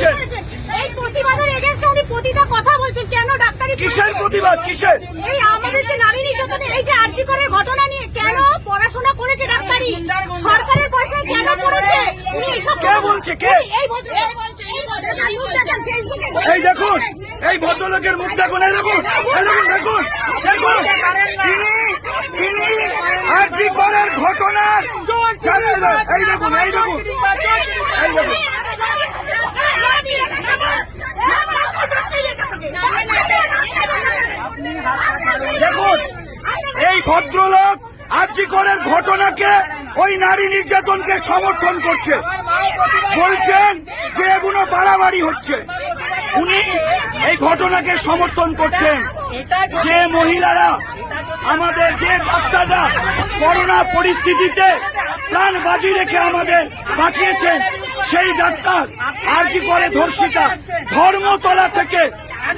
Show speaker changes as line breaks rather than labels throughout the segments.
করছেন?
এই প্রতিবাদের এগেইনস্টে উনি প্রতিটা কথা বলছেন। কেন ডাক্তারি
কিসের প্রতিবাদ? কিসের?
এই আমাদের যে নারী নির্যাতনের এই যে আরজি করের ঘটনা নিয়ে কেন পড়াশোনা করেছে ডাক্তারি, সরকারের পয়সায় কেন করেছে? উনি এসব
কে বলছে? কে?
এই
দেখুন, এই ভদ্রলোকের মুখ দেখুন, এই দেখুন, এই দেখুন, দেখুন, দেখুন, তিনি আরজি করের ঘটনা এই দেখুন, এই দেখুন, এই দেখুন, দেখুন, এই ভদ্রলোক আরজি করের ঘটনাকে ওই নারী নির্যাতনকে সমর্থন করছে, বলছেন যে এগুলো বাড়াবাড়ি হচ্ছে। উনি এই ঘটনাকে সমর্থন করছেন। যে মহিলারা আমাদের, যে ডাক্তাররা করোনা পরিস্থিতিতে প্রাণ বাজি রেখে আমাদের বাঁচিয়েছেন, সেই ডাক্তার আরজি করে ধর্ষিতা ধর্মতলা থেকে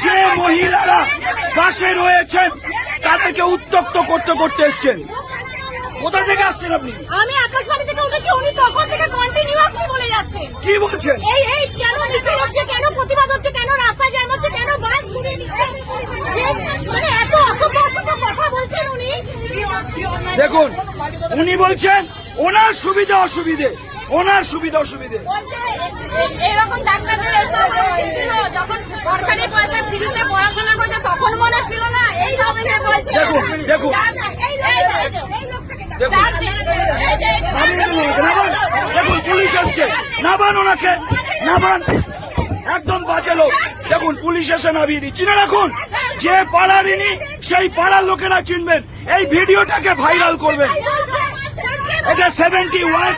যে মহিলারা বাসে রয়েছেন তাদেরকে উত্ত্যক্ত করতে করতে এসছেন। কোথা থেকে আসছেন আপনি?
আমি আকাশবাণী থেকে উঠেছি, উনি তখন থেকে কন্টিনিউয়াসলি বলে যাচ্ছেন।
কি বলছেন?
এই কেন মিছিল হচ্ছে, কেন প্রতিবাদ হচ্ছে, কেন রাস্তায় জ্যাম হচ্ছে, কেন বাস ঘুরিয়ে নিচ্ছে, মানে এত অসভ্য অসভ্য কথা বলছেন উনি।
দেখুন, উনি বলছেন ওনার সুবিধা অসুবিধে, ওনার সুবিধা অসুবিধে।
এরকম ডাক্তারদের ছিল যখন সরকারি পয়সা ফ্রিতে পড়াশোনা করছে তখন মনে ছিল না। এই ধরনের বলছে।
দেখুন, দেখুন, দেখুন, পুলিশ আসছে, নাবান ওনাকে, নাবান, একদম বাজে লোক। দেখুন, পুলিশ এসে নামিয়ে দিচ্ছি না। রাখুন, যে পাড়ার ইনি সেই পাড়ার লোকেরা চিনবেন, এই ভিডিওটাকে ভাইরাল করবেন। এটা 71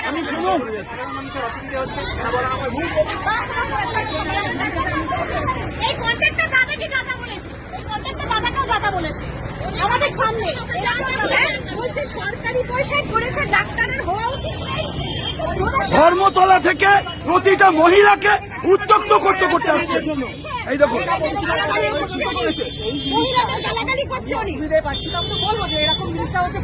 আমি শুনুন,
এই কন্ট্রাক্টর দাদাকে যাতা বলেছে, এই কন্ট্রাক্টর দাদাকেও যাতা বলেছে আমাদের সামনে। বলছে সরকারি পয়সায় করেছে, ডাক্তারের হওয়া উচিত।
ধর্মতলা থেকে প্রতিটা মহিলাকে উত্ত্যক্ত করতে করতে আসছে। এই দেখুন,
মহিলাদের গালাগালি করছে উনি। বলবো যে এরকম জিনিসটা হচ্ছে